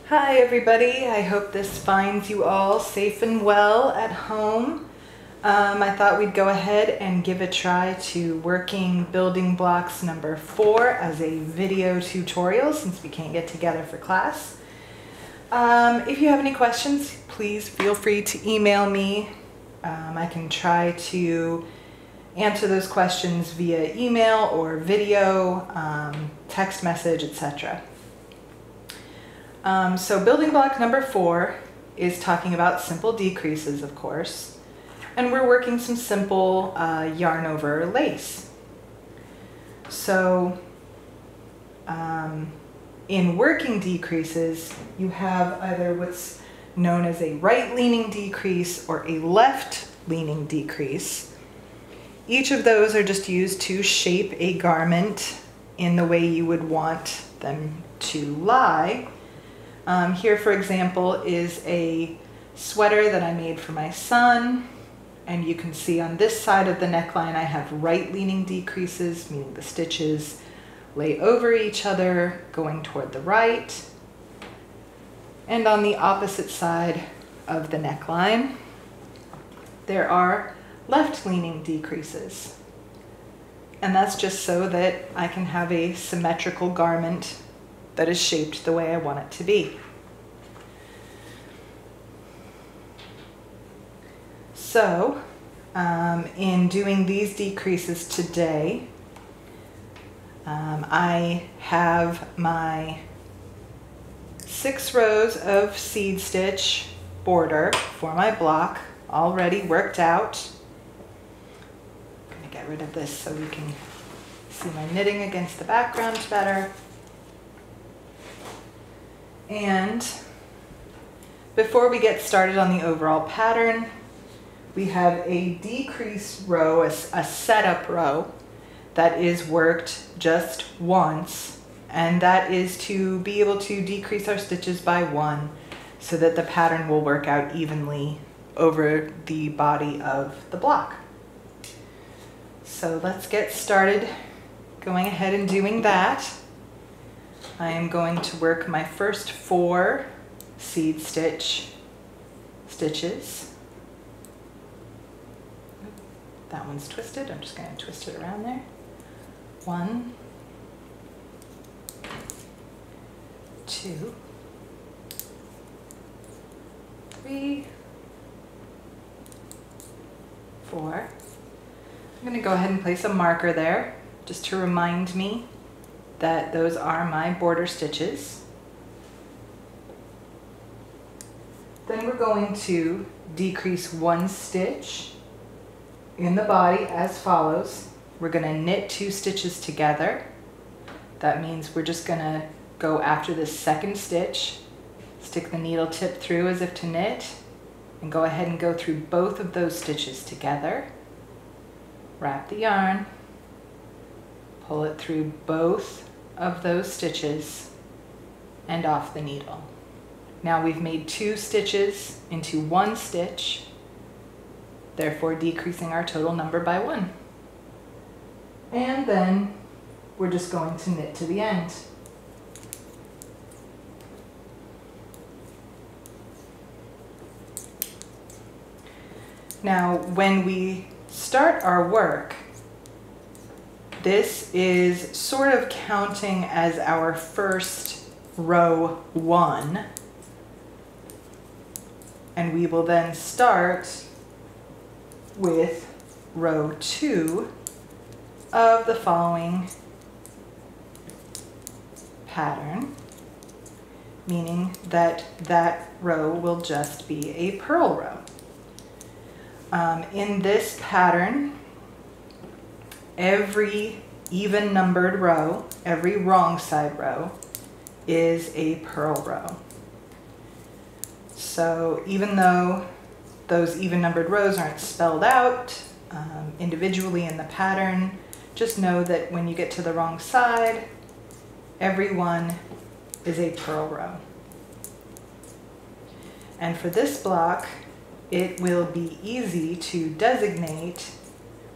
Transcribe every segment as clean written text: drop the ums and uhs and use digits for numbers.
Hi everybody, I hope this finds you all safe and well at home. I thought we'd go ahead and give a try to working building blocks number 4 as a video tutorial since we can't get together for class. If you have any questions, please feel free to email me. I can try to answer those questions via email or video, text message, etc. So building block number 4 is talking about simple decreases, of course, and we're working some simple yarn over lace. So in working decreases, you have either what's known as a right-leaning decrease or a left-leaning decrease. Each of those are just used to shape a garment in the way you would want them to lie. Here, for example, is a sweater that I made for my son, and you can see on this side of the neckline I have right-leaning decreases, meaning the stitches lay over each other, going toward the right. And on the opposite side of the neckline, there are left-leaning decreases. And that's just so that I can have a symmetrical garment that is shaped the way I want it to be. So, in doing these decreases today, I have my 6 rows of seed stitch border for my block already worked out. I'm going to get rid of this so we can see my knitting against the background better. And before we get started on the overall pattern, we have a decrease row, a setup row that is worked just once, and that is to be able to decrease our stitches by 1 so that the pattern will work out evenly over the body of the block. So let's get started going ahead and doing that. I am going to work my first 4 seed stitches. That one's twisted. I'm just going to twist it around there. 1, 2, 3, 4. I'm going to go ahead and place a marker there just to remind me that those are my border stitches. Then we're going to decrease 1 stitch in the body as follows. We're going to knit 2 stitches together. That means we're just going to go after the second stitch, stick the needle tip through as if to knit, and go ahead and go through both of those stitches together. Wrap the yarn, pull it through both of those stitches, and off the needle. Now we've made 2 stitches into 1 stitch, therefore decreasing our total number by 1. And then we're just going to knit to the end. Now, when we start our work, this is sort of counting as our first row 1, and we will then start with row 2 of the following pattern, meaning that that row will just be a purl row. In this pattern, every even numbered row, every wrong side row, is a purl row. So even though those even numbered rows aren't spelled out individually in the pattern, just know that when you get to the wrong side, every one is a purl row. And for this block, it will be easy to designate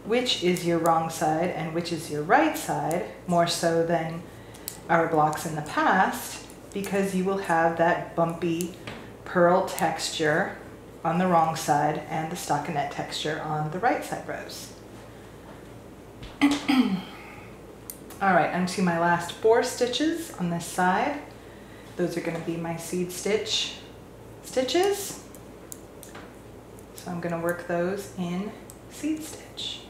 which is your wrong side and which is your right side, more so than our blocks in the past, because you will have that bumpy purl texture on the wrong side and the stockinette texture on the right side rows. All right, onto my last 4 stitches on this side. Those are going to be my seed stitch stitches. So I'm going to work those in seed stitch.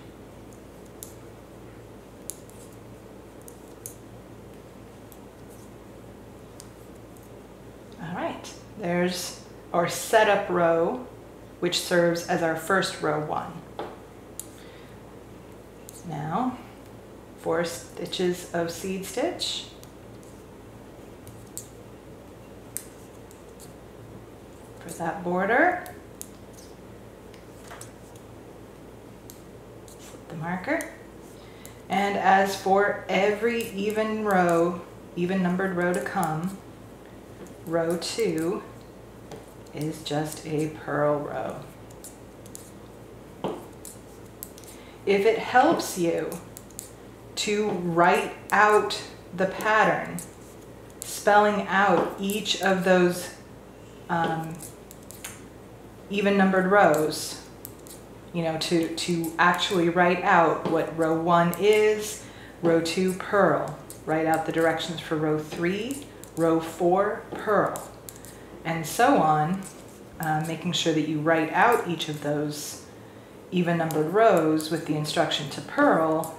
All right, there's our setup row, which serves as our first row 1. Now, 4 stitches of seed stitch. For that border. Slip the marker. And as for every even numbered row to come, row 2 is just a purl row. If it helps you to write out the pattern, spelling out each of those even numbered rows, you know, to actually write out what row 1 is, row 2 purl, write out the directions for row 3, row 4 purl, and so on, making sure that you write out each of those even numbered rows with the instruction to purl,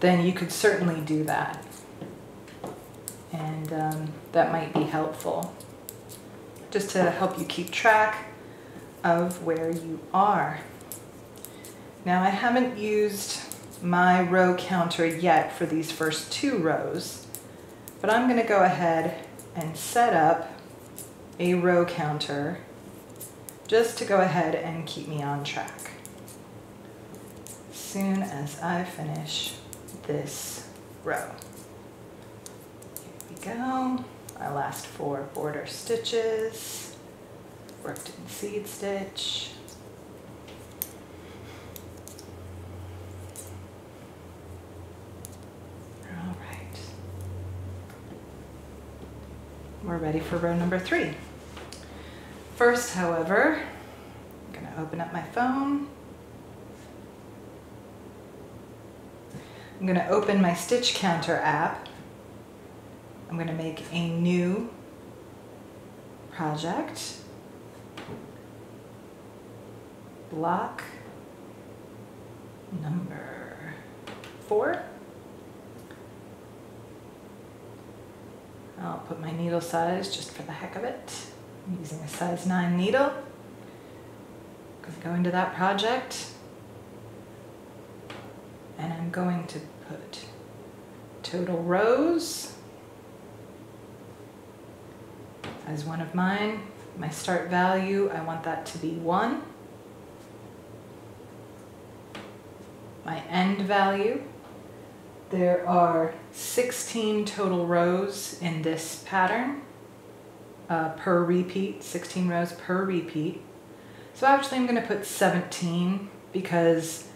then you could certainly do that. And that might be helpful, just to help you keep track of where you are. Now I haven't used my row counter yet for these first 2 rows, but I'm going to go ahead and set up a row counter just to go ahead and keep me on track. As soon as I finish this row. Here we go. Our last 4 border stitches, worked in seed stitch. All right. We're ready for row number 3. First, however, I'm going to open up my phone. I'm going to open my Stitch Counter app. I'm going to make a new project. Block number 4. I'll put my needle size just for the heck of it. I'm using a size 9 needle. I'm going to go into that project. And I'm going to put total rows as one of mine. My start value, I want that to be 1. My end value, there are 16 total rows in this pattern per repeat, 16 rows per repeat. So actually I'm going to put 17 because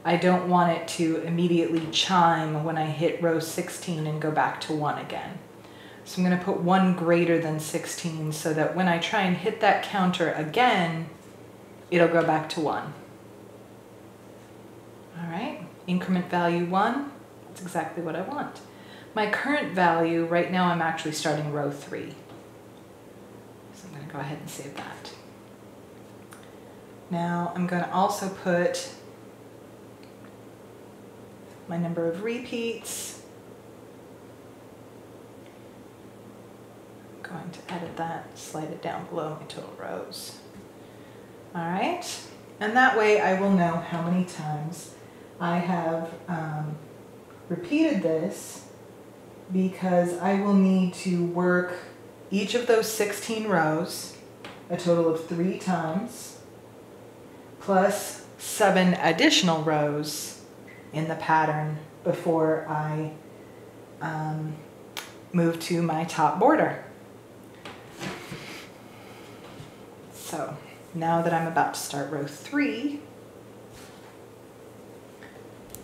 I don't want it to immediately chime when I hit row 16 and go back to 1 again. So I'm going to put 1 greater than 16 so that when I try and hit that counter again, it'll go back to 1. All right, increment value 1, that's exactly what I want. My current value, right now I'm actually starting row 3. So I'm going to go ahead and save that. Now I'm going to also put my number of repeats. I'm going to edit that, slide it down below my total rows. All right, and that way I will know how many times I have repeated this, because I will need to work each of those 16 rows a total of 3 times, plus 7 additional rows in the pattern before I move to my top border. So now that I'm about to start row 3,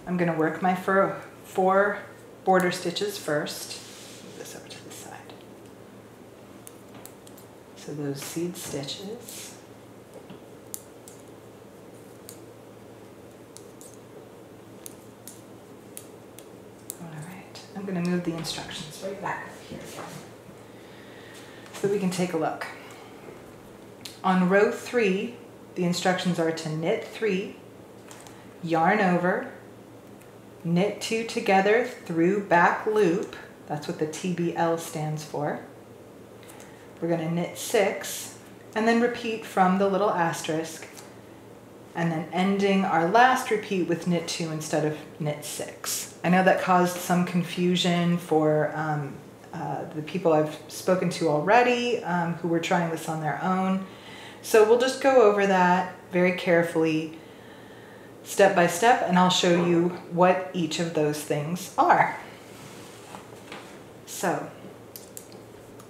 I'm going to work my 4 border stitches first. Move this over to the side. So those seed stitches. All right, I'm going to move the instructions right back here so we can take a look. On row 3, the instructions are to knit 3, yarn over, knit 2 together through back loop. That's what the TBL stands for. We're going to knit 6 and then repeat from the little asterisk, and then ending our last repeat with knit 2 instead of knit 6. I know that caused some confusion for the people I've spoken to already who were trying this on their own. So we'll just go over that very carefully, step by step, and I'll show you what each of those things are. So,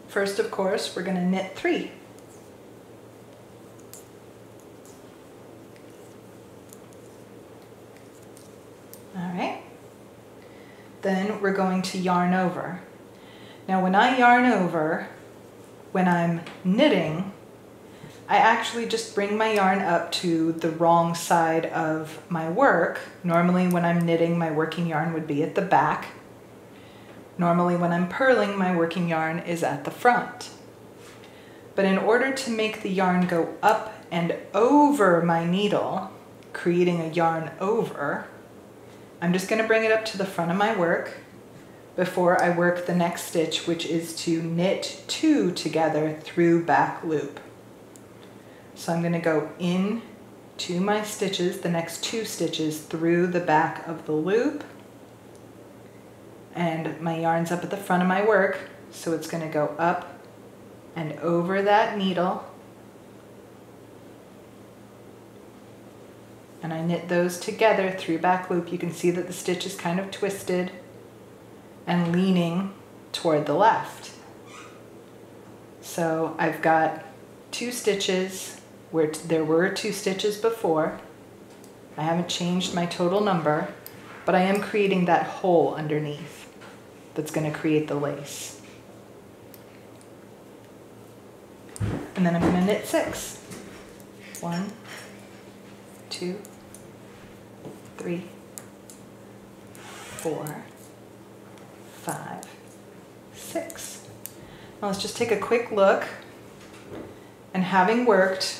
first, of course, we're going to knit 3. All right. Then we're going to yarn over. Now, when I yarn over, when I'm knitting, I actually just bring my yarn up to the wrong side of my work. Normally when I'm knitting, my working yarn would be at the back. Normally when I'm purling, my working yarn is at the front. But in order to make the yarn go up and over my needle, creating a yarn over, I'm just going to bring it up to the front of my work before I work the next stitch, which is to knit 2 together through back loop. So I'm going to go in to my stitches, the next 2 stitches through the back of the loop, and my yarn's up at the front of my work, so it's going to go up and over that needle, and I knit those together through back loop. You can see that the stitch is kind of twisted and leaning toward the left. So I've got 2 stitches where there were 2 stitches before. I haven't changed my total number, but I am creating that hole underneath that's going to create the lace. And then I'm going to knit 6. 1, 2, 3, 4, 5, 6. Now let's just take a quick look. And having worked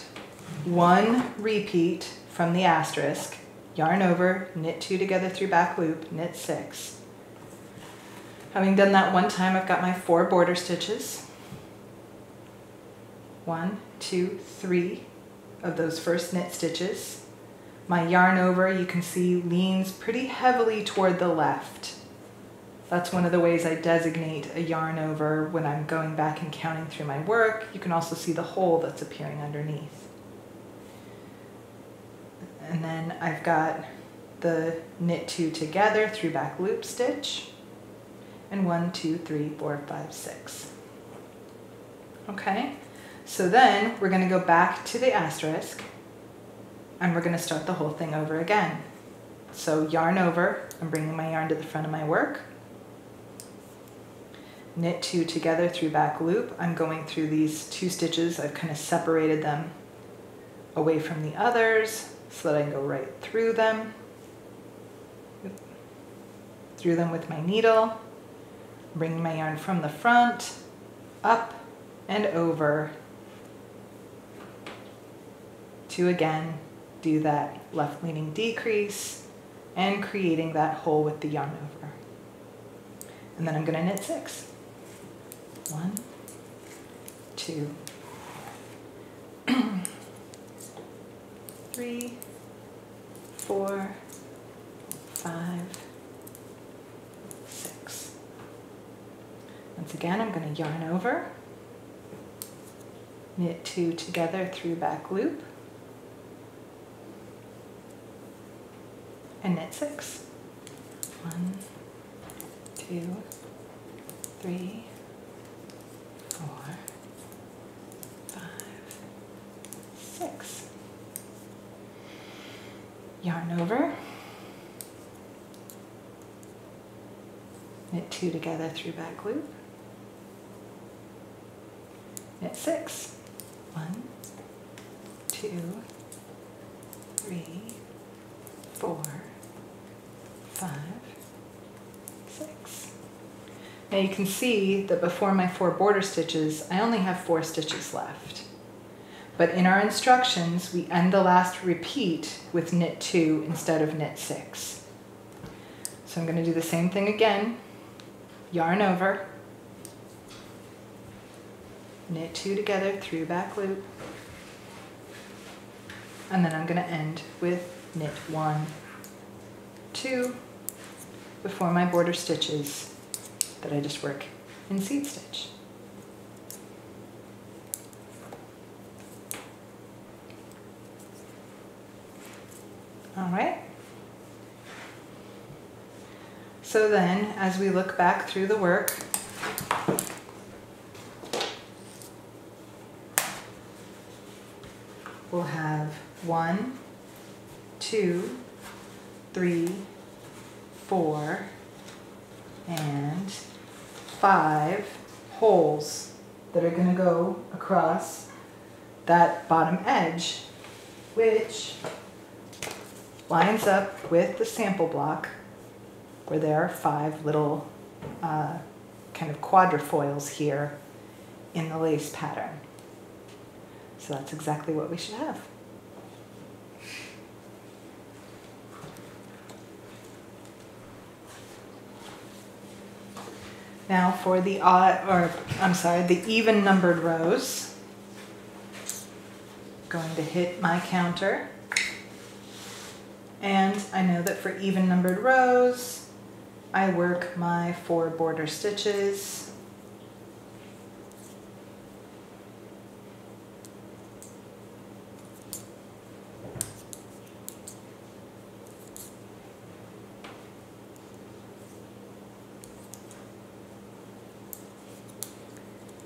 1 repeat from the asterisk, yarn over, knit 2 together through back loop, knit 6. Having done that 1 time, I've got my 4 border stitches. 1, 2, 3 of those first knit stitches. My yarn over, you can see, leans pretty heavily toward the left. That's one of the ways I designate a yarn over when I'm going back and counting through my work. You can also see the hole that's appearing underneath. And then I've got the knit 2 together through back loop stitch, and 1, 2, 3, 4, 5, 6. Okay, so then we're going to go back to the asterisk, and we're going to start the whole thing over again. So yarn over, I'm bringing my yarn to the front of my work. Knit 2 together through back loop. I'm going through these 2 stitches. I've kind of separated them away from the others so that I can go right through them with my needle, bringing my yarn from the front, up and over, to again do that left leaning decrease and creating that hole with the yarn over. And then I'm going to knit 6. 1, 2, 3, 4, 5, 6. Once again, I'm going to yarn over, knit 2 together through back loop, and knit 6. 1, 2, 3, 4, 5, 6. Yarn over, knit 2 together through back loop, knit 6. 1, 2, 3, 4, 5, 6. Now you can see that before my 4 border stitches, I only have 4 stitches left. But in our instructions, we end the last repeat with knit 2 instead of knit 6. So I'm going to do the same thing again, yarn over, knit 2 together, through back loop, and then I'm going to end with knit 1, 2 before my border stitches that I just work in seed stitch. All right. So then, as we look back through the work, we'll have 1, 2, 3, 4, and 5 holes that are going to go across that bottom edge, which lines up with the sample block where there are 5 little kind of quadrifoils here in the lace pattern. So that's exactly what we should have. Now for the the even numbered rows, going to hit my counter. And I know that for even numbered rows, I work my 4 border stitches.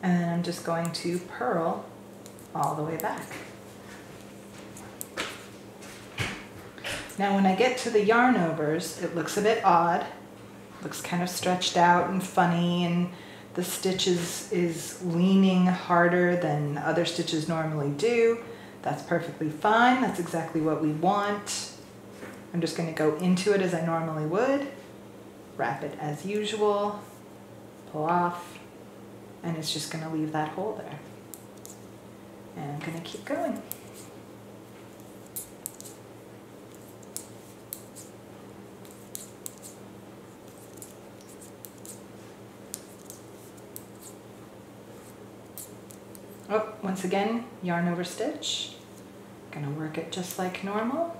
And then I'm just going to purl all the way back. Now when I get to the yarn overs, it looks a bit odd. Looks kind of stretched out and funny, and the stitch is leaning harder than other stitches normally do. That's perfectly fine. That's exactly what we want. I'm just going to go into it as I normally would, wrap it as usual, pull off, and it's just going to leave that hole there. And I'm going to keep going. Oh, once again, yarn over stitch. Gonna work it just like normal.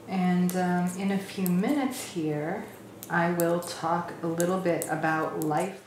And in a few minutes here, I will talk a little bit about life